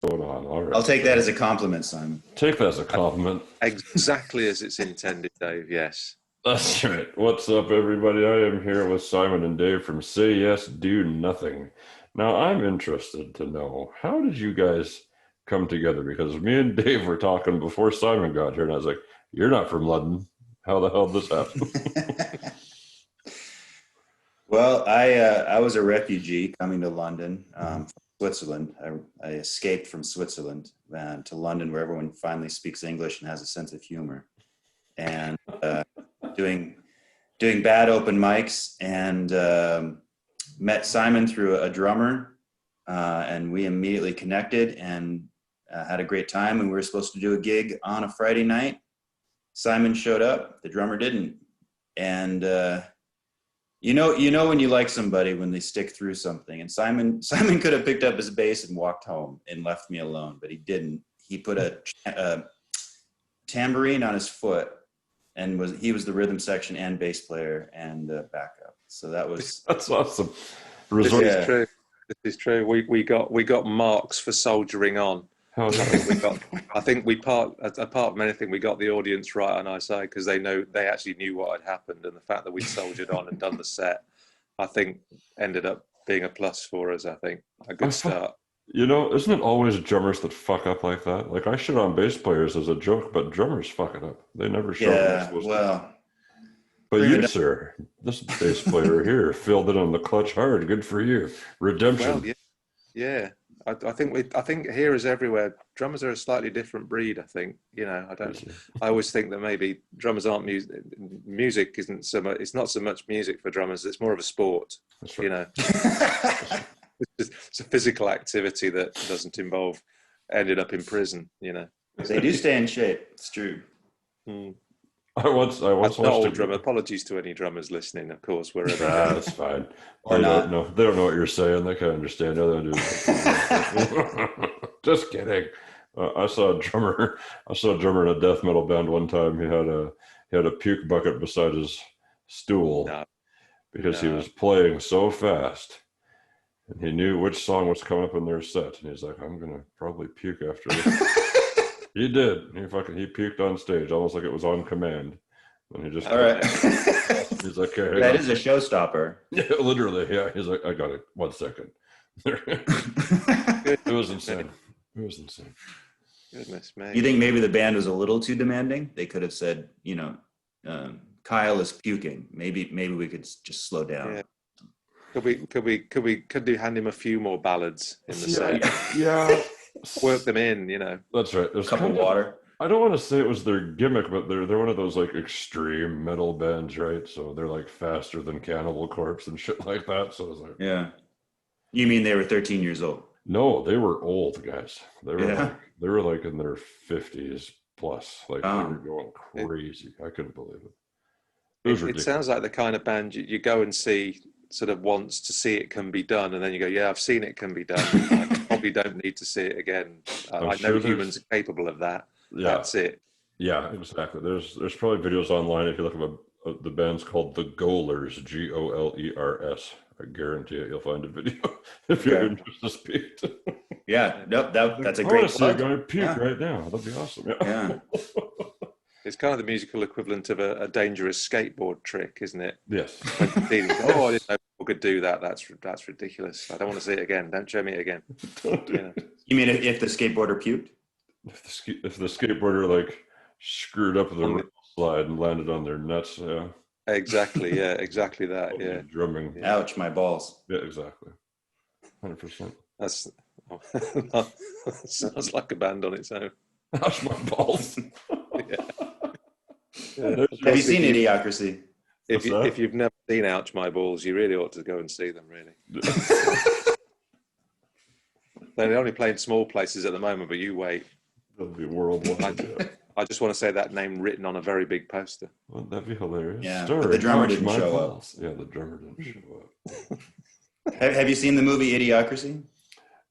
going on. All right. I'll take that as a compliment, Simon. Take that as a compliment. Exactly as it's intended, Dave. Yes. That's right. What's up, everybody? I am here with Simon and Dave from Say Yes, Do Nothing. Now, I'm interested to know, how did you guys come together? Because me and Dave were talking before Simon got here, and I was like, you're not from London. How the hell did this happen? Well, I was a refugee coming to London from Switzerland. I escaped from Switzerland to London, where everyone finally speaks English and has a sense of humor. And doing bad open mics, and met Simon through a drummer, and we immediately connected and had a great time. And we were supposed to do a gig on a Friday night. Simon showed up, the drummer didn't. And you know when you like somebody when they stick through something. And Simon could have picked up his bass and walked home and left me alone, but he didn't. He put a tambourine on his foot, and he was the rhythm section and bass player and backup. So that's awesome. This is true. This is true. We got marks for soldiering on. I think apart from anything, we got the audience right on our side, because they actually knew what had happened, and the fact that we'd soldiered on and done the set, I think, ended up being a plus for us. I think a good start. You know, isn't it always drummers that fuck up like that? Like, I shit on bass players as a joke, but drummers fuck it up. They never show Yeah, well. But you, sir, this bass player here filled it on the clutch hard. Good for you. Redemption. Well, yeah. I think here as everywhere, drummers are a slightly different breed. I think, I always think that maybe drummers aren't music. Music isn't so much. It's not so much music for drummers. It's more of a sport. That's right. It's a physical activity that doesn't involve ended up in prison. They do stay in shape. It's true. I once watched a drummer. Apologies to any drummers listening, of course. Wherever that's fine. Or they not. Don't know. They don't know what you're saying. They can't understand. Just kidding. I saw a drummer in a death metal band one time. He had a puke bucket beside his stool because he was playing so fast, and he knew which song was coming up in their set. And he's like, "I'm gonna probably puke after this." He did. He puked on stage, almost like it was on command. And he just all right. He's like, okay, that is a showstopper. Yeah, literally. Yeah, he's like, I got it. 1 second. It was insane. Goodness me. You think maybe the band was a little too demanding? They could have said, Kyle is puking. Maybe we could just slow down. Yeah. Could we hand him a few more ballads in the set? Yeah. Work them in, That's right. There's a cup of water. I don't want to say it was their gimmick, but they're one of those like extreme metal bands, right? So they're like faster than Cannibal Corpse and shit like that. So I was like, yeah. You mean they were 13 years old? No, they were old guys. They were like in their 50s plus. Like they were going crazy. I couldn't believe it. It sounds like the kind of band you go and see sort of once to see it can be done, and then you go, yeah, I've seen it can be done. I probably don't need to see it again. I know humans are capable of that. Yeah. That's it. Yeah, exactly. There's probably videos online if you look up the band's called the Goalers, Golers. I guarantee it, you'll find a video if you're interested to speak. Yeah, nope, that's a I great want to see a guy puke right now. That'd be awesome. Yeah. It's kind of the musical equivalent of a dangerous skateboard trick, isn't it? Yes. I didn't know people could do that. That's ridiculous. I don't want to see it again. Don't show me it again. You mean if the skateboarder puked? If the skateboarder like screwed up the slide and landed on their nuts, yeah. Exactly. Yeah. Exactly that. Yeah. Drumming. Ouch, my balls. Yeah. Exactly. 100%. That sounds like a band on its own. Ouch, my balls. Yeah. Have you seen Idiocracy? If you've never seen Ouch My Balls, you really ought to go and see them, really. They're only playing small places at the moment, but you wait. That'll be worldwide. I just want to say that name written on a very big poster. Well, that'd be hilarious. Yeah, but the drummer didn't show up. Yeah, the drummer didn't show up. Have you seen the movie Idiocracy?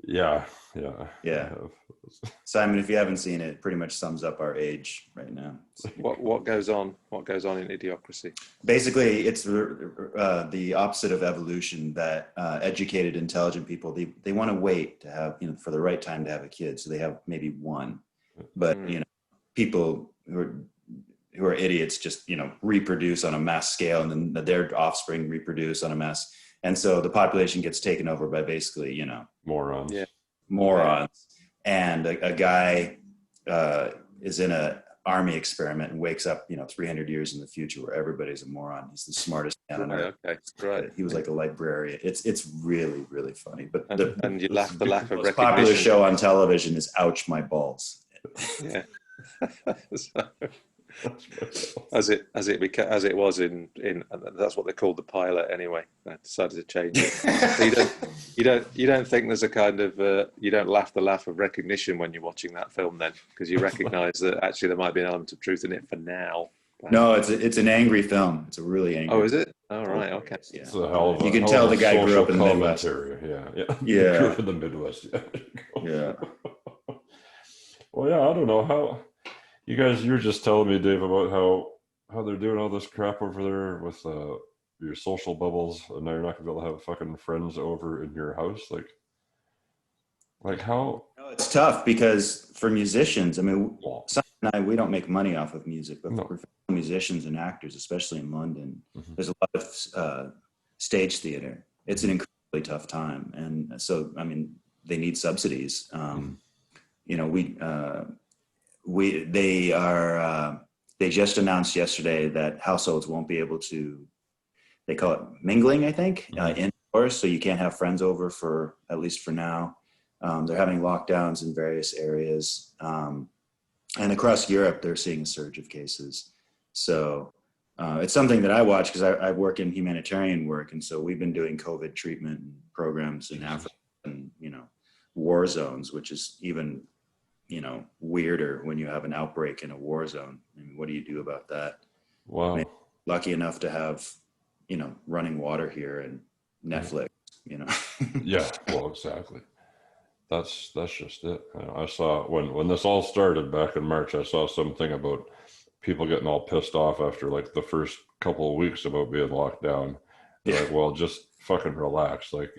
Yeah. Yeah. Simon, if you haven't seen it, it pretty much sums up our age right now. What goes on? What goes on in Idiocracy? Basically, it's the opposite of evolution. That educated, intelligent people they want to wait to have for the right time to have a kid, so they have maybe one. But people who are idiots just reproduce on a mass scale, and then their offspring reproduce on a mass, and so the population gets taken over by basically morons. Yeah. Morons. And a guy is in a army experiment and wakes up 300 years in the future where everybody's a moron. He's the smartest man on earth. Okay, right. He was like a librarian. It's really, really funny. But and you laugh the laugh of most recognition. popular show on television is Ouch My Balls. Yeah. as it was in that's what they called the pilot anyway. I decided to change it. So you don't think there's a kind of you don't laugh the laugh of recognition when you're watching that film then, because you recognise that actually there might be an element of truth in it for now. No, it's an angry film. It's a really angry. Oh, is it? Oh, right. Okay. Yeah. It's a hell of you can tell the guy grew up in the Midwest. Yeah. Yeah. Grew up in the Midwest. Yeah. Well, yeah. I don't know how. You guys, you were just telling me, Dave, about how they're doing all this crap over there with your social bubbles, and now you're not gonna be able to have fucking friends over in your house. Like how? No, it's tough because for musicians, I mean, Simon and I, we don't make money off of music, but for professional musicians and actors, especially in London, there's a lot of stage theater. It's an incredibly tough time, and so I mean, they need subsidies. They just announced yesterday that households won't be able to, they call it mingling, I think, indoors. So you can't have friends over at least for now. They're having lockdowns in various areas. And across Europe, they're seeing a surge of cases. So it's something that I watch because I work in humanitarian work. And so we've been doing COVID treatment programs in Africa and, war zones, which is even weirder when you have an outbreak in a war zone. I mean, what do you do about that? Wow. I mean, lucky enough to have, running water here and Netflix, Yeah, well, exactly. That's just it. I saw when this all started back in March, I saw something about people getting all pissed off after like the first couple of weeks about being locked down. They're like, well, just fucking relax. Like,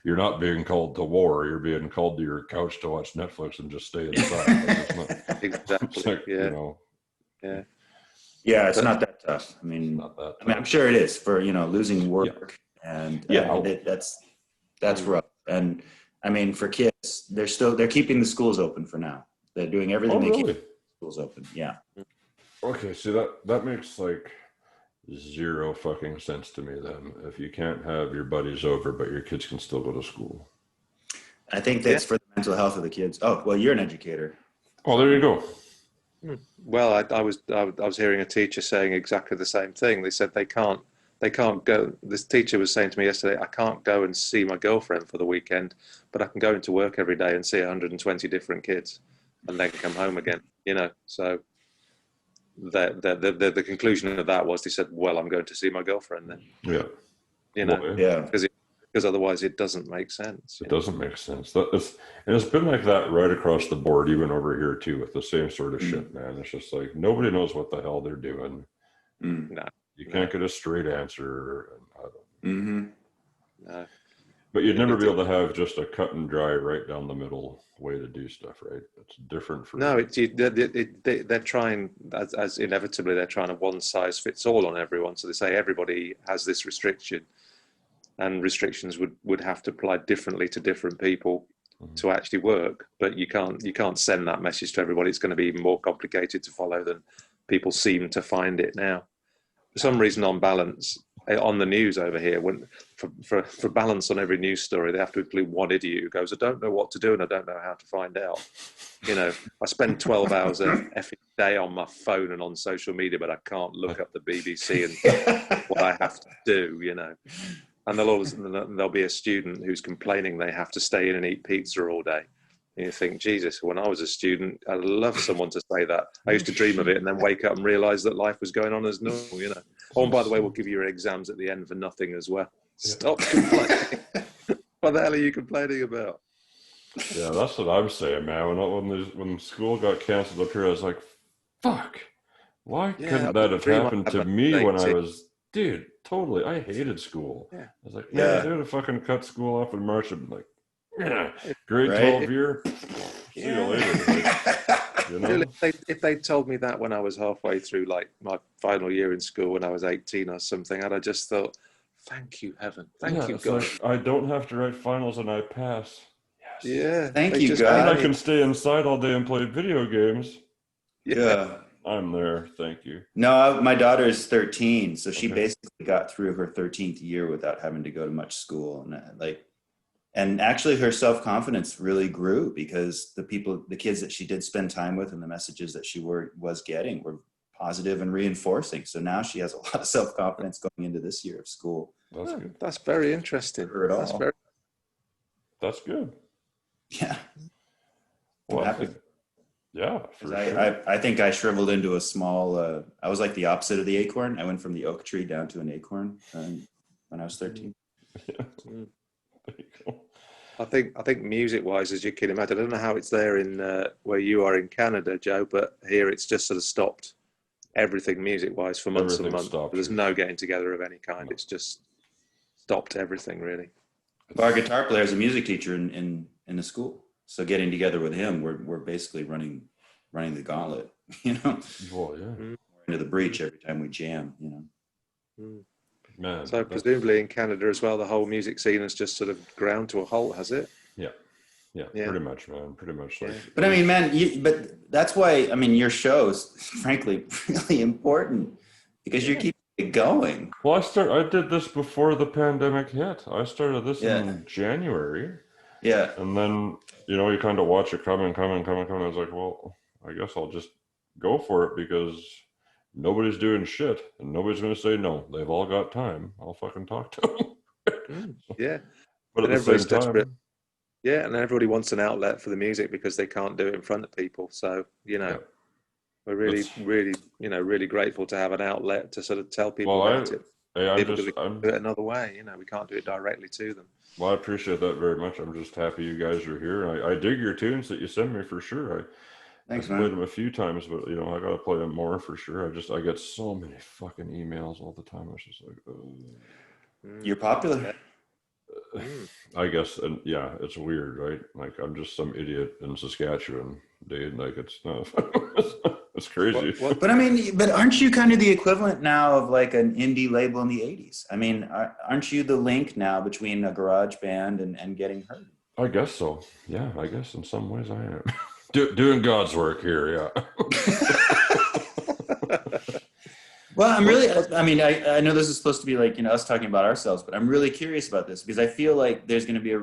you're not being called to war. You're being called to your couch to watch Netflix and just stay inside. Exactly. Like, Yeah. Yeah, it's not that tough. I mean, I'm sure it is for losing work and that's rough. And I mean, for kids, they're keeping the schools open for now. They're doing everything they can to keep the schools open. Yeah. Okay, so that makes like zero fucking sense to me then. If you can't have your buddies over, but your kids can still go to school. I think that's for the mental health of the kids. Oh, well, you're an educator. Oh, there you go. Well, I was hearing a teacher saying exactly the same thing. They said they can't go. This teacher was saying to me yesterday, I can't go and see my girlfriend for the weekend, but I can go into work every day and see 120 different kids and then come home again, so the conclusion of that was they said, well, I'm going to see my girlfriend then. Yeah. Because otherwise it doesn't make sense. It doesn't make sense. And it's been like that right across the board, even over here too, with the same sort of shit, man. It's just like nobody knows what the hell they're doing. No, you can't get a straight answer. Mm-hmm. No. But you'd never be able to have just a cut and dry, right down the middle way to do stuff, right? It's different for they're trying, as inevitably they're trying a one size fits all on everyone. So they say everybody has this restriction, and restrictions would have to apply differently to different people to actually work. But you can't send that message to everybody. It's going to be even more complicated to follow than people seem to find it now. For some reason, on balance, on the news over here, when for balance on every news story, they have to include one idiot who goes, I don't know what to do and I don't know how to find out. I spend 12 hours every day on my phone and on social media, but I can't look up the BBC and what I have to do, And there'll be a student who's complaining they have to stay in and eat pizza all day. And you think, Jesus, when I was a student, I'd love someone to say that. I used to dream of it and then wake up and realize that life was going on as normal, Oh, and by the way, we'll give you your exams at the end for nothing as well. Stop complaining. What the hell are you complaining about? Yeah, that's what I'm saying, man. When school got canceled up here, I was like, fuck. Why Yeah, couldn't I that have dream I happened had to when me I was when I 18. was, dude, totally. I hated school. Yeah. I was like, man, if Yeah. they would have fucking cut school off in March, I'd be like, yeah, If, grade Right. 12 year, see you yeah. later. Like, you Really, know? if they told me that when I was halfway through like my final year in school when I was 18 or something, and I just thought, thank you, heaven. Thank Yeah, you, it's God. like, I don't have to write finals and I pass. Yes. Yeah. Thank They you, just And gave I God. me, can stay inside all day and play video games. yeah. Yeah. I'm there. Thank you. No, my daughter is 13, so she Okay. basically got through her 13th year without having to go to much school, and and actually her self-confidence really grew because the kids that she did spend time with and the messages that she was getting were positive and reinforcing. So now she has a lot of self-confidence going into this year of school. That's Oh, good. that's very interesting. Her at That's all. very. That's good. Yeah. I'm Well, I happy. think, yeah, for 'Cause sure. I think I shriveled into a small, I was like the opposite of the acorn. I went from the oak tree down to an acorn when I was 13. Yeah, Mm. there you go. I think music wise, as you can imagine, I don't know how it's there in where you are in Canada, Joe, but here it's just sort of stopped everything music wise for months and Everything months. stopped There's here. no getting together of any kind. No. It's just stopped everything really. Our guitar player is a music teacher in the school. So getting together with him, we're basically running the gauntlet, you know, Well, yeah, Mm, into the breach every time we jam, you know. mm. man, So that's presumably in Canada as well, the whole music scene has just sort of ground to a halt, has it? yeah, yeah, Yeah, pretty much, man. Pretty much like yeah. But I mean, man, but that's why, I mean, your show's frankly really important because you're Yeah. keeping it going. Well, I did this before the pandemic hit. I started this Yeah. in January, Yeah. and then you kind of watch it come and come and come and come. And I was like, well, I guess I'll just go for it because nobody's doing shit, and nobody's going to say no. They've all got time. I'll fucking talk to them. Yeah. But at And the everybody's same desperate. time, Yeah, and everybody wants an outlet for the music because they can't do it in front of people. So, yeah, we're that's really, really, really grateful to have an outlet to sort of tell people well, about it. hey, People do it another way. We can't do it directly to them. well, I appreciate that very much. I'm just happy you guys are here. I dig your tunes that you send me for sure. Thanks, I've played man. them a few times, but I gotta play them more for sure. I get so many fucking emails all the time. I was just like, You're Mm, popular. yeah. Mm. I guess, and yeah, it's weird, right? Like I'm just some idiot in Saskatchewan, dude. Like it's not, it's crazy. What? But I mean, but aren't you kind of the equivalent now of like an indie label in the 80s? I mean, aren't you the link now between a garage band and getting heard? I guess so. Yeah, I guess in some ways I am doing God's work here. Yeah. Well, I'm What? really, I mean, I know this is supposed to be like, us talking about ourselves, but I'm really curious about this because I feel like there's going to be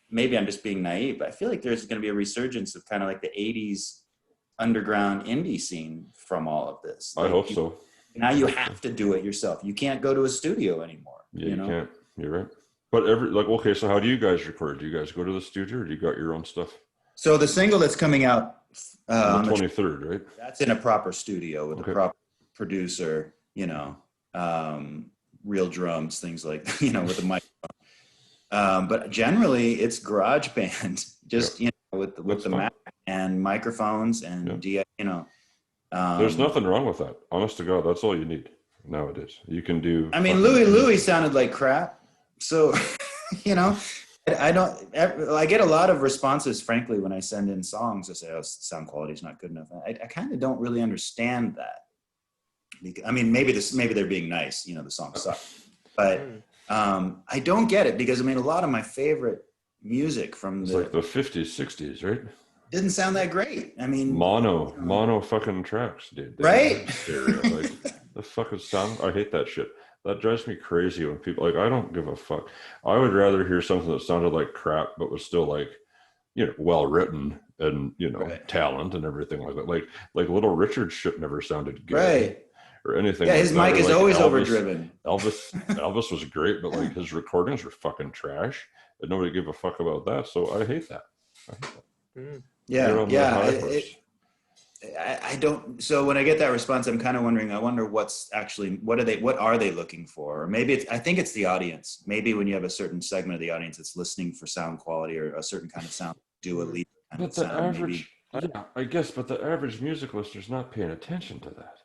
maybe I'm just being naive, but I feel like there's going to be a resurgence of kind of like the 80s underground indie scene from all of this. I Like hope so. now you have to do it yourself. You can't go to a studio anymore. Yeah, you can't. You're right. But okay, so how do you guys record? Do you guys go to the studio or do you got your own stuff? So the single that's coming out On the 23rd, right? that's in a proper studio with Okay. a proper producer, real drums, things like, with a mic. But generally it's garage band, just, with That's the fine. Mac and microphones and, There's nothing wrong with that. Honest to God, that's all you need nowadays. You can do. I mean, fucking- Louis sounded like crap. So, I get a lot of responses, frankly, when I send in songs to say, oh, sound quality is not good enough. I kind of don't really understand that. I mean, maybe they're being nice, the song sucks, but I don't get it because I mean, a lot of my favorite music from It's like the 50s, 60s, right? didn't sound that great. I mean, Mono fucking tracks, dude. Right? Stereo, like the fucking sound. I hate that shit. That drives me crazy when people I don't give a fuck. I would rather hear something that sounded like crap but was still like, well written and Right. talent and everything like that. Like Little Richard shit never sounded good. Right. Or anything. Yeah, like his that. mic Or is like always Elvis. overdriven. Elvis was great, but like his recordings were fucking trash, and nobody gave a fuck about that. So I hate that. Mm. Yeah. I don't. So when I get that response, I'm kind of wondering. I wonder what are they looking for? Or maybe I think it's the audience. Maybe when you have a certain segment of the audience that's listening for sound quality or a certain kind of sound Dua Lipa kind But of the sound, maybe. average, yeah, I guess, but the average music listener's not paying attention to that.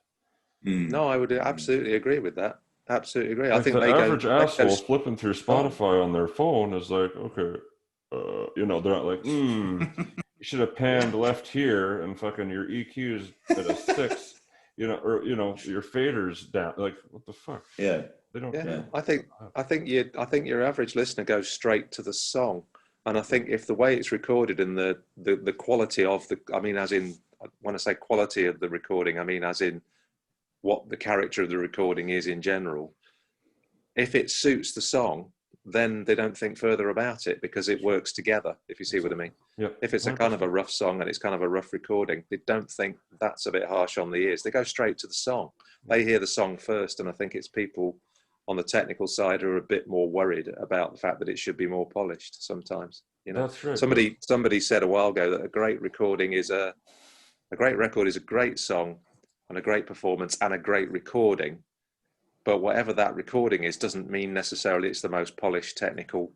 No, I would absolutely agree with that. Absolutely agree. I Like think the average they go asshole flipping through Spotify on their phone is like, okay, they're not like, you should have panned left here and fucking your EQ's at a 6, or your fader's down. Like, what the fuck? Yeah. They don't. Yeah, Yeah. I think your average listener goes straight to the song, and I think if the way it's recorded and the quality of I mean, as in when I say quality of the recording, I mean as in what the character of the recording is in general. If it suits the song, then they don't think further about it because it works together, if you see what I mean. Yep. If it's a kind of a rough song and it's kind of a rough recording, they don't think that's a bit harsh on the ears. They go straight to the song. They hear the song first, and I think it's people on the technical side who are a bit more worried about the fact that it should be more polished sometimes. That's right. Somebody said a while ago that a great record is a great song and a great performance and a great recording. But whatever that recording is doesn't mean necessarily it's the most polished, technical,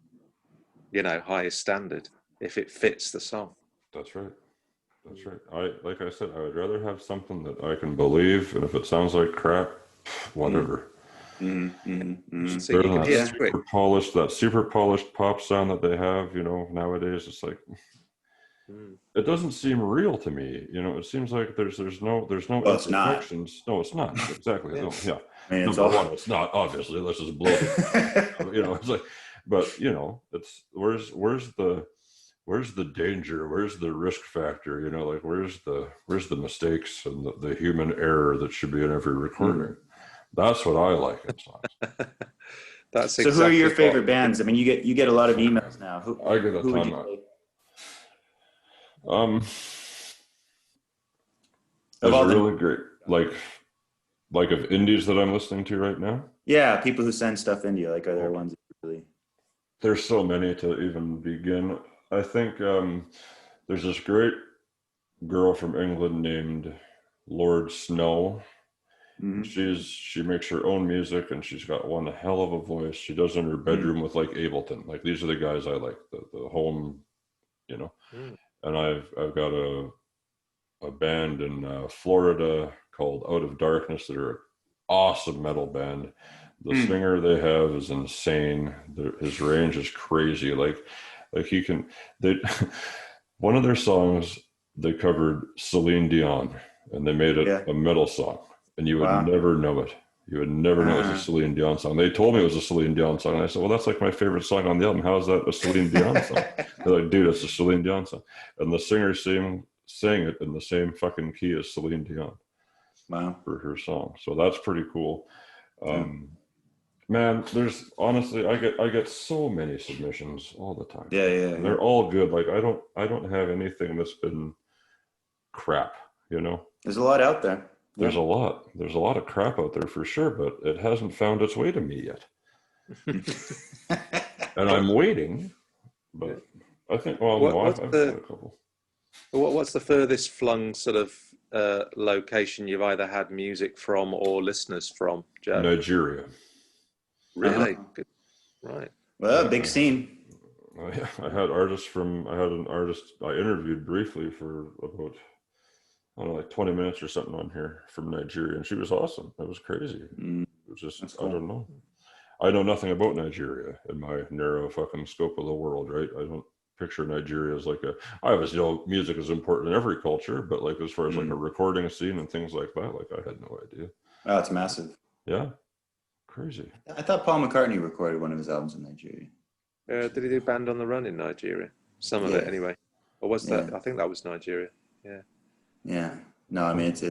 highest standard if it fits the song. That's right. That's right. Like I said, I would rather have something that I can believe, and if it sounds like crap, whatever. So Better you than can hear that super polished pop sound that they have, nowadays. It's like it doesn't seem real to me. It seems like there's no It's not. imperfections. No, it's not. Exactly. Yeah. No, yeah. I mean, Number one, it's not, obviously. Let's just blow it. It's like, but it's where's the danger? Where's the risk factor? Like where's the mistakes and the human error that should be in every recording? That's what I like in songs. That's so. Who are your favorite bands? I mean, you get a lot of emails now. I get a ton. There's a really great like of indies that I'm listening to right now. Yeah, people who send stuff into you. Like, are there ones that really? There's so many to even begin. I think there's this great girl from England named Lord Snow. She makes her own music, and she's got one hell of a voice. She does in her bedroom with like Ableton. Like these are the guys I like, the home, And I've got a band in Florida called Out of Darkness that are an awesome metal band. The singer they have is insane. His range is crazy. Like he can. One of their songs they covered Celine Dion, and they made it a metal song. And you would never know it. You would never know it was a Celine Dion song. They told me it was a Celine Dion song. And I said, well, that's like my favorite song on the album. How is that a Celine Dion song? They're like, dude, it's a Celine Dion song. And the singer sang it in the same fucking key as Celine Dion. Wow. For her song. So that's pretty cool. Man, there's honestly, I get so many submissions all the time. Yeah. They're all good. Like I don't have anything that's been crap, There's a lot out there. There's a lot of crap out there for sure, but it hasn't found its way to me yet. And I'm waiting, but I think, I've got a couple. What's the furthest flung sort of location you've either had music from or listeners from, Joe? Nigeria. Really? Good. Right. Well, big scene. I had an artist I interviewed briefly for about, I don't know, like 20 minutes or something on here from Nigeria, and she was awesome. That was crazy. It was just, cool. I don't know. I know nothing about Nigeria in my narrow fucking scope of the world, right? I don't picture Nigeria as like I always know music is important in every culture, but like as far as like a recording scene and things like that, like I had no idea. Oh, it's massive. Yeah. Crazy. I thought Paul McCartney recorded one of his albums in Nigeria. Did he do Band on the Run in Nigeria? Some of it anyway. Or was that? I think that was Nigeria. Yeah. Yeah. No, I mean it's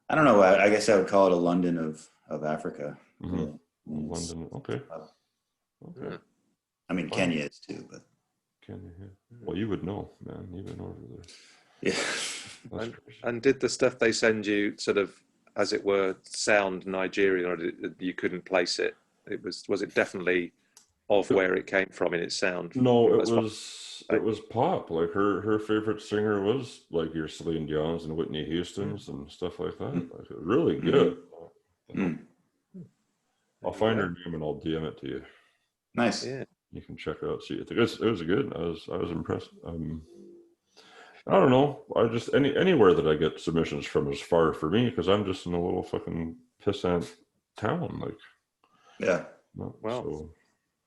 I don't know. I guess I would call it a London of Africa. London. Okay. Okay. I mean, Kenya is too, but Kenya. Yeah. Well, you would know, man. You've been over there. Yeah. And did the stuff they send you sort of, as it were, sound Nigerian, or you couldn't place it? Was it definitely of where it came from in its sound? No, it was pop. Like her favorite singer was like your Celine Dion's and Whitney Houston's and stuff like that. Like, really good. I'll find her name and I'll DM it to you. Nice. Yeah. You can check it out. See, it was good. I was impressed. I don't know. I just anywhere that I get submissions from is far for me because I'm just in a little fucking pissant town. Like, Yeah. no, Well, so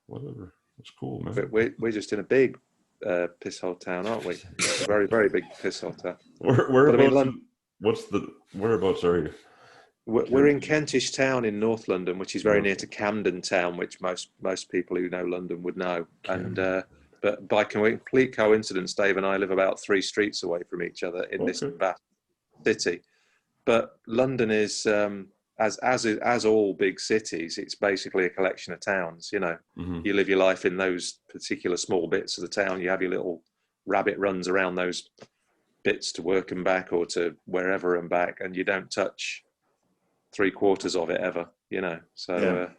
whatever. It's cool, man. We're just in a big pisshole town, aren't we? A very, very big pisshole town. Whereabouts? Whereabouts are you? We're in Kentish Town in North London, which is very near to Camden Town, which most people who know London would know. And but by complete coincidence, Dave and I live about 3 streets away from each other in this vast city. But London is, as all big cities, it's basically a collection of towns. You know, you live your life in those particular small bits of the town. You have your little rabbit runs around those bits to work and back, or to wherever and back, and you don't touch 3/4 of it ever. You know, so.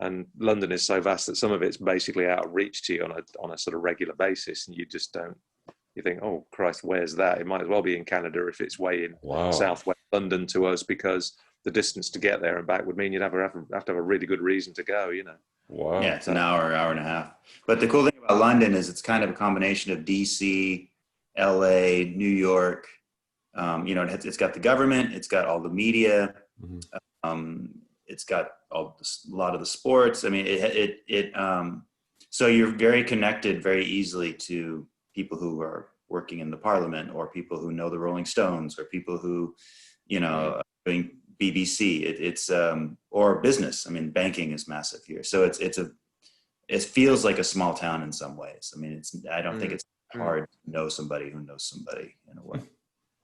And London is so vast that some of it's basically out of reach to you on a sort of regular basis, and you just don't. You think, oh Christ, where's that? It might as well be in Canada if it's way in southwest London to us, because the distance to get there and back would mean you'd have to have a really good reason to go. You know. Wow. Yeah, it's an hour and a half. But the cool thing about London is it's kind of a combination of DC, LA, New York. You know, it's got the government, it's got all the media. It's got a lot of the sports. I mean, so you're very connected very easily to people who are working in the parliament, or people who know the Rolling Stones, or people who, you know, are doing BBC. It's or business. I mean, banking is massive here. So it feels like a small town in some ways. I mean, I don't think it's hard to know somebody who knows somebody in a way.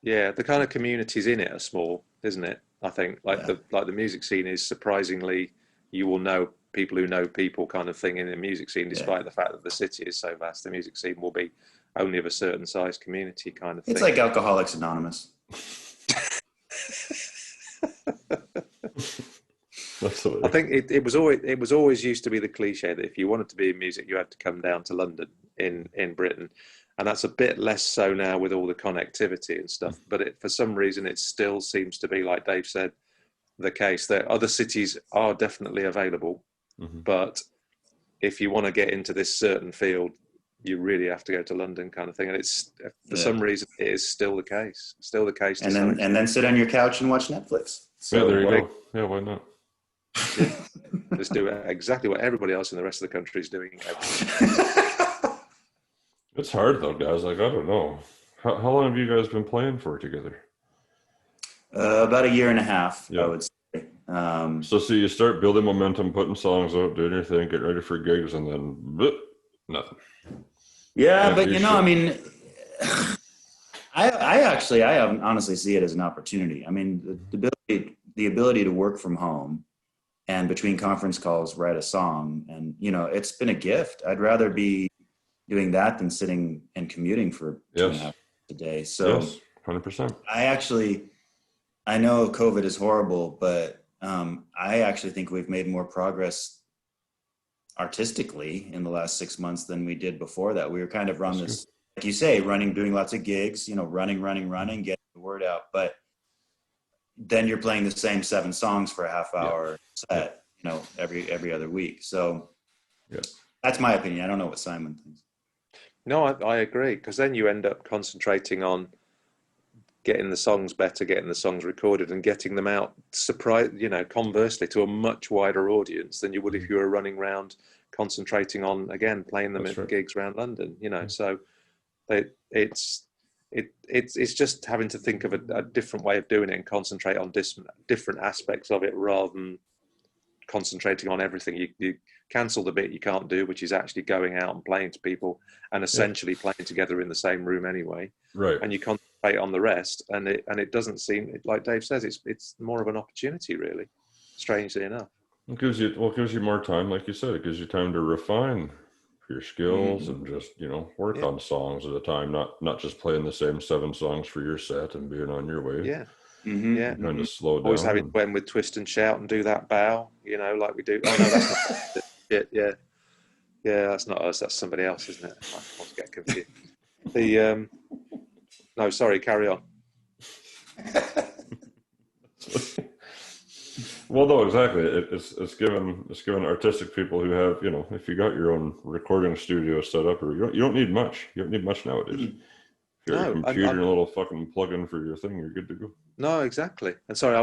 Yeah, the kind of communities in it are small, isn't it? I think the music scene is surprisingly, you will know people who know people kind of thing in the music scene, despite the fact that the city is so vast. The music scene will be only of a certain size community kind of thing. It's like Alcoholics Anonymous. I think it was always used to be the cliche that if you wanted to be in music, you had to come down to London in Britain. And that's a bit less so now with all the connectivity and stuff. But for some reason, it still seems to be, like Dave said, the case that other cities are definitely available. But if you want to get into this certain field, you really have to go to London, kind of thing. And it's, for some reason, it is still the case. Still the case. And then sit on your couch and watch Netflix. So there you go. Yeah, why not? Yeah. Just do exactly what everybody else in the rest of the country is doing. It's hard though, guys. Like, I don't know. How long have you guys been playing for together? About 1.5 years, I would say. So you start building momentum, putting songs out, doing your thing, getting ready for gigs, and then nothing. Yeah, but you know, I mean, I honestly see it as an opportunity. I mean, the ability to work from home and between conference calls write a song, and you know, it's been a gift. I'd rather be doing that than sitting and commuting for 2.5 hours a day. So 100%. I know COVID is horrible, but I actually think we've made more progress artistically in the last 6 months than we did before that. We were kind of run this, like you say, doing lots of gigs, you know, running, getting the word out. But then you're playing the same 7 songs for a half-hour set, you know, every other week. So that's my opinion. I don't know what Simon thinks. No, I agree, because then you end up concentrating on getting the songs better, getting the songs recorded, and getting them out, conversely, to a much wider audience than you would if you were running around concentrating on, again, playing them at gigs around London. You know, so it's just having to think of a different way of doing it and concentrate on different aspects of it rather than concentrating on everything. You cancel the bit you can't do, which is actually going out and playing to people and essentially playing together in the same room anyway. Right. And you concentrate on the rest, and it doesn't seem, like Dave says, it's more of an opportunity, really, strangely enough. It gives you more time, like you said. It gives you time to refine your skills and just, you know, work on songs at a time, not just playing the same 7 songs for your set and being on your way. Yeah. Kind of slow down. Always having to end with twist and shout and do that bow, you know, like we do. Oh no, that's not it. Yeah, that's not us. That's somebody else, isn't it? I always get confused. No, sorry. Carry on. Well, no, exactly. It's given artistic people who have, if you got your own recording studio set up, or you don't need much. You don't need much nowadays. If you got your No, computer and a little fucking plug-in for your thing, you're good to go. no, exactly. And sorry,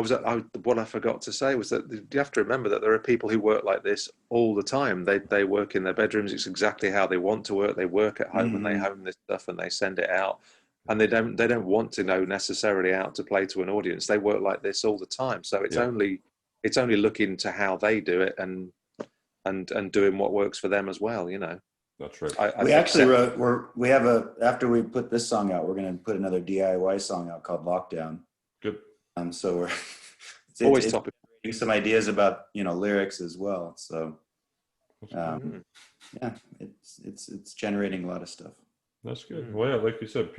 what I forgot to say was that you have to remember that there are people who work like this all the time. They work in their bedrooms. It's exactly how they want to work. They work at home and they home this stuff and they send it out. And they don't want to know necessarily out to play to an audience. They work like this all the time. So it's only looking to how they do it and doing what works for them as well. That's right. We actually after we put this song out, we're going to put another DIY song out called Lockdown. Good. So we're always topic. Some ideas about lyrics as well. So yeah, it's generating a lot of stuff. That's good. Well, yeah, like you said,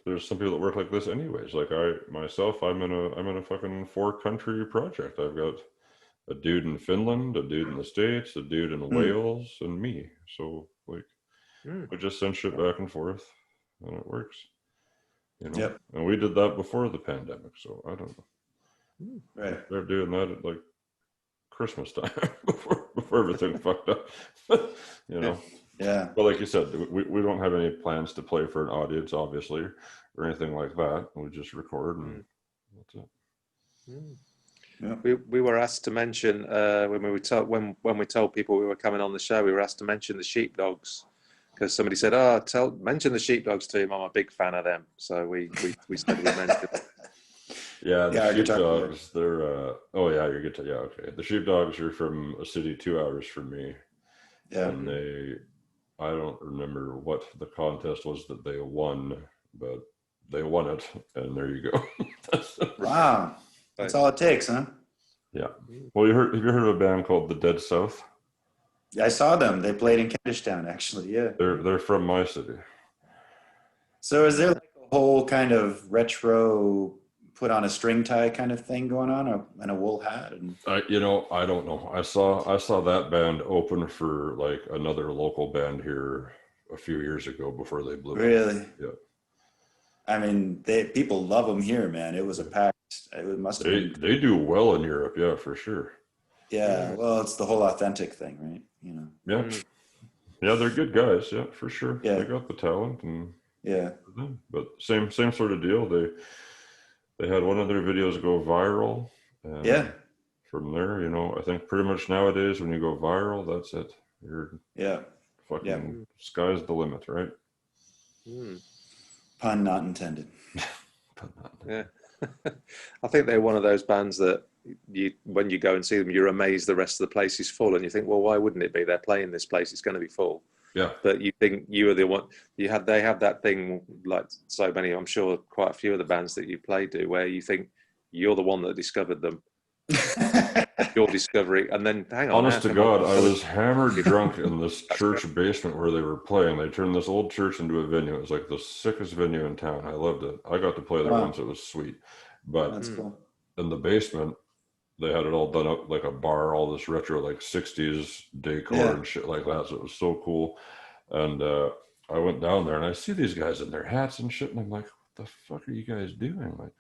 there's some people that work like this anyways. Like I'm in a fucking 4-country project. I've got a dude in Finland, a dude in the States, a dude in Wales, and me. So like, we just send shit back and forth, and it works. Yep. And we did that before the pandemic, so I don't know. Right. They're doing that at like Christmas time before everything fucked up. Yeah. But like you said, we don't have any plans to play for an audience, obviously, or anything like that. We just record, and that's it. Yeah. We were asked to mention when we told people we were coming on the show, we were asked to mention the sheepdogs, because somebody said, mention the sheepdogs to him. I'm a big fan of them. So we said we mentioned them. Yeah, the sheepdogs, they're you're good to, okay. The sheepdogs are from a city 2 hours from me. Yeah. And I don't remember what the contest was that they won, but they won it, and there you go. Wow. That's all it takes, huh? Yeah. Well, have you heard of a band called The Dead South? Yeah, I saw them. They played in Caddishtown, actually. Yeah. They're from my city. So is there like a whole kind of retro put on a string tie kind of thing going on, and a wool hat? I don't know. I saw that band open for like another local band here a few years ago before they blew up. Really? Yeah. I mean, people love them here, man. It was a packed. It must have been. They do well in Europe, yeah, for sure. Yeah, well, it's the whole authentic thing, right? Yeah, yeah, they're good guys, yeah, for sure. Yeah, they got the talent, and yeah. But same sort of deal. They had one of their videos go viral. And yeah. From there, I think pretty much nowadays when you go viral, that's it. You're fucking sky's the limit, right? Pun not intended. Yeah. I think they're one of those bands that when you go and see them, you're amazed the rest of the place is full, and you think, well, why wouldn't it be? They're playing this place, it's going to be full. Yeah. But you think you are the one. They have that thing, like so many. I'm sure quite a few of the bands that you play do, where you think you're the one that discovered them. Your discovery, and then hang on. Honest to God, I was hammered drunk in this church basement where they were playing. They turned this old church into a venue. It was like the sickest venue in town. I loved it. I got to play there once. It was sweet. But that's cool. In the basement, they had it all done up like a bar, all this retro like 60s decor and shit like that. So it was so cool. And I went down there and I see these guys in their hats and shit, and I'm like, what the fuck are you guys doing? Like,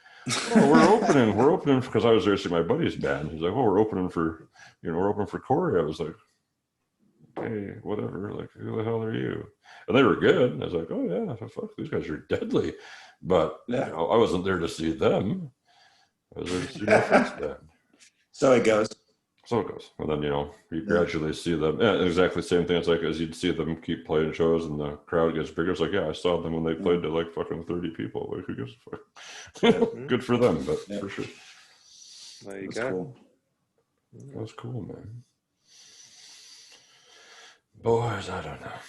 we're opening because I was there to see my buddy's band. He's like, we're opening for Corey. I was like, hey, whatever, like, who the hell are you? And they were good. And I was like, oh yeah, fuck, these guys are deadly. But I wasn't there to see them. I was there to see my friend's band. So it goes. And then, you gradually see them. Yeah, exactly the same thing. It's like as you'd see them keep playing shows and the crowd gets bigger. It's like, yeah, I saw them when they played to like fucking 30 people. Like, who gives a fuck? Good for them, but for sure. There you go. Cool. That was cool, man. Boys, I don't know.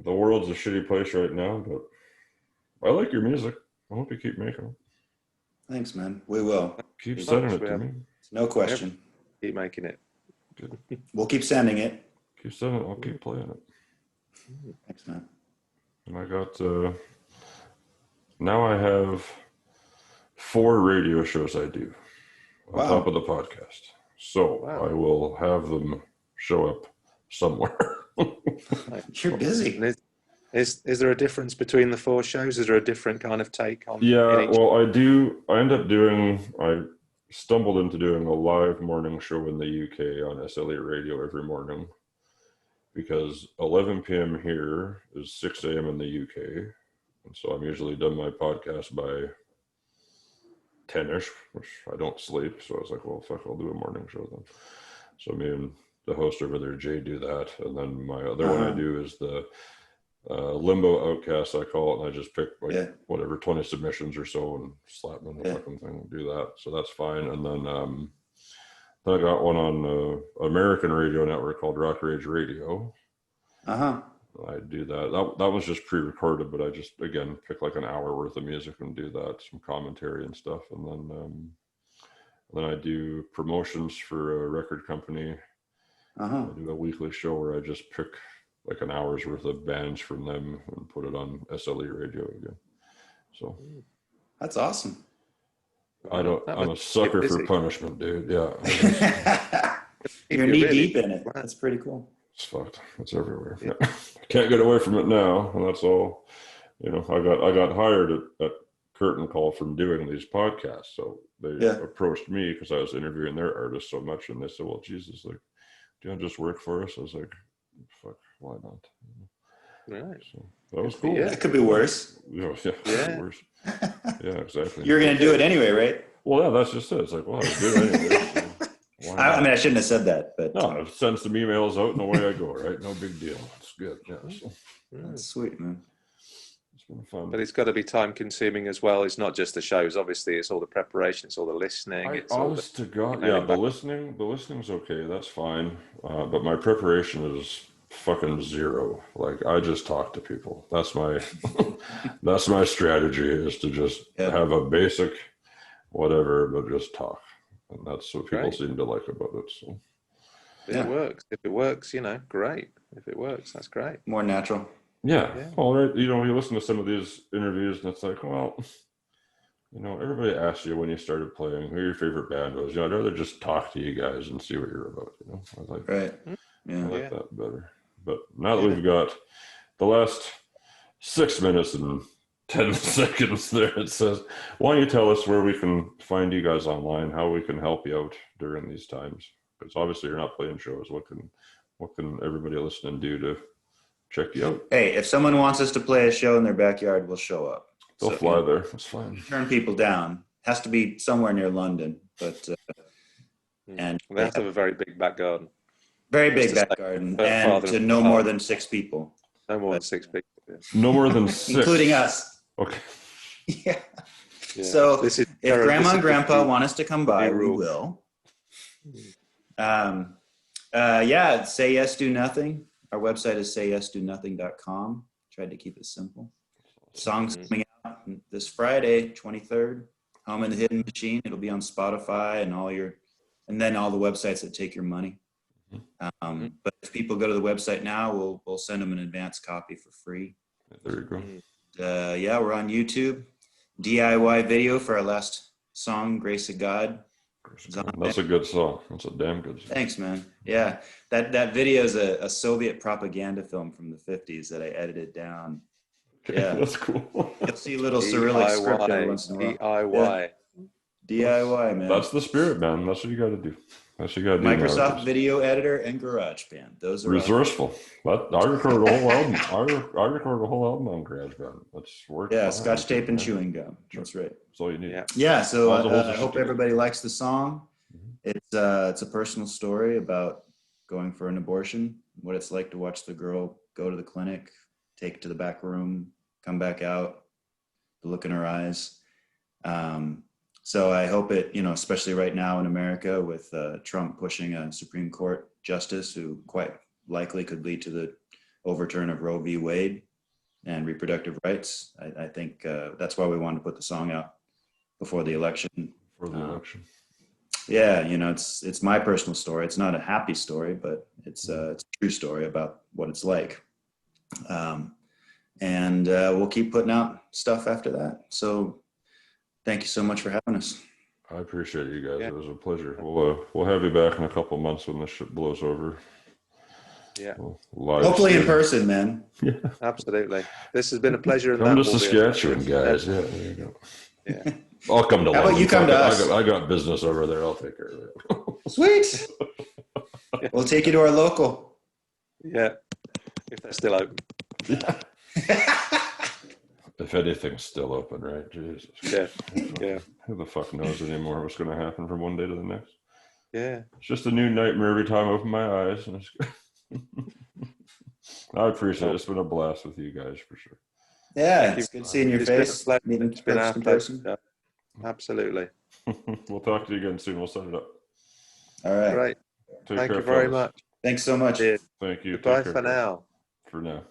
The world's a shitty place right now, but I like your music. I hope you keep making it. Thanks, man. We will. Keep sending it to me. No question. Keep making it. Good. We'll keep sending it. Keep sending it. I'll keep playing it. Thanks, man. And I got, now I have 4 radio shows I do on top of the podcast. So I will have them show up somewhere. You're busy. Is there a difference between the 4 shows? Is there a different kind of take on? Yeah, well, I end up doing, I stumbled into doing a live morning show in the UK on SLE radio every morning, because 11 p.m. here is 6 a.m. in the UK. And so I'm usually done my podcast by 10-ish, which I don't sleep. So I was like, well, fuck, I'll do a morning show then. So me and the host over there, Jay, do that. And then my other one I do is the Limbo Outcast, I call it. And I just pick like whatever, 20 submissions or so and slap them in the fucking thing and do that. So that's fine. And then I got one on American radio network called Rock Rage Radio. I do that. That was just pre-recorded, but I just, again, pick like an hour worth of music and do that, some commentary and stuff. And then I do promotions for a record company. I do a weekly show where I just pick like an hour's worth of bands from them and put it on SLE radio again. So that's awesome. I'm a sucker for punishment, dude. Yeah. You're knee deep in it. That's pretty cool. It's fucked. It's everywhere. Yeah. I can't get away from it now, and that's all. You know, I got hired at Curtain Call from doing these podcasts, so they approached me because I was interviewing their artists so much, and they said, "Well, Jesus, like, do you want to just work for us?" I was like, "Fuck, why not?" Right. So that was cool. It could be worse. Yeah, it could be worse. Yeah, exactly. You're gonna do it anyway, right? Well, yeah, that's just it. It's like, well, I do it anyway. So I mean, I shouldn't have said that, but no, I send some emails out and away I go. Right, no big deal. It's good. Yeah, so, that's sweet, man. It's been fun. But it's got to be time consuming as well. It's not just the shows. Obviously, it's all the preparation. It's all the listening. Honest to God, the listening's okay. That's fine. But my preparation is fucking zero. Like, I just talk to people. That's my that's my strategy, is to just have a basic whatever, but just talk. And that's what people seem to like about it. So if it works, you know, great. If it works, that's great. More natural. Yeah. Well, right. You know, you listen to some of these interviews and it's like, well, you know, everybody asks you when you started playing who your favorite band was. You know, I'd rather just talk to you guys and see what you're about. You know, I like that better. But now that we've got the last 6 minutes and 10 seconds there, it says, why don't you tell us where we can find you guys online, how we can help you out during these times? Because obviously you're not playing shows. What can everybody listening do to check you out? Hey, if someone wants us to play a show in their backyard, we'll show up. They'll fly there. That's fine. Turn people down. Has to be somewhere near London, but and they have to have a very big back garden. Very big back garden, and to no more than 6 people. No more than 6 people. Yeah. No more than 6, including us. Okay. Yeah. So if Grandma and Grandpa want us to come by, we will. Say Yes Do Nothing. Our website is sayyesdonothing.com. Tried to keep it simple. Songs coming out this Friday, 23rd. Home in the Hidden Machine. It'll be on Spotify and then all the websites that take your money. But if people go to the website now, we'll send them an advance copy for free. There you go. We're on YouTube. DIY video for our last song, Grace of God. That's a good song. That's a damn good song. Thanks, man. Yeah, that video is a Soviet propaganda film from the 50s that I edited down. Okay, yeah, that's cool. You'll see little Cyrillic script every once in a while. DIY, man. That's the spirit, man. That's what you got to do. That's what you got to do. Microsoft Video Editor and GarageBand. Those are resourceful. I recorded a whole album. I recorded a whole album on GarageBand. That's work. Yeah, Scotch tape and chewing gum. That's right. That's all you need. Yeah. So I hope everybody likes the song. It's a personal story about going for an abortion, what it's like to watch the girl go to the clinic, take it to the back room, come back out, the look in her eyes. So I hope it, especially right now in America with Trump pushing a Supreme Court justice who quite likely could lead to the overturn of Roe v. Wade and reproductive rights. I think that's why we wanted to put the song out before the election. Yeah, it's my personal story. It's not a happy story, but it's a true story about what it's like. And we'll keep putting out stuff after that. So thank you so much for having us. I appreciate you guys. Yeah. It was a pleasure. We'll have you back in a couple of months when this shit blows over. Yeah. Hopefully in person, man. Yeah. Absolutely. This has been a pleasure. Come to Saskatchewan, guys. Yeah, there you go. Yeah. I'll come to How about London. you come to us? I got business over there. I'll take care of it. Sweet. We'll take you to our local. Yeah. If they're still open. If anything's still open, right? Jesus. Yeah. Yeah. Who the fuck knows anymore what's going to happen from one day to the next? Yeah. It's just a new nightmare every time I open my eyes. And I appreciate it. It's been a blast with you guys for sure. Yeah, it's good seeing your It's been a face. pleasure. Meeting It's been our in person. pleasure. Absolutely. We'll talk to you again soon. We'll set it up. All right. Great. Take Thank care, you very fellas. much. Thanks so much. Cheers. Thank you. Goodbye Take care, for now. For now.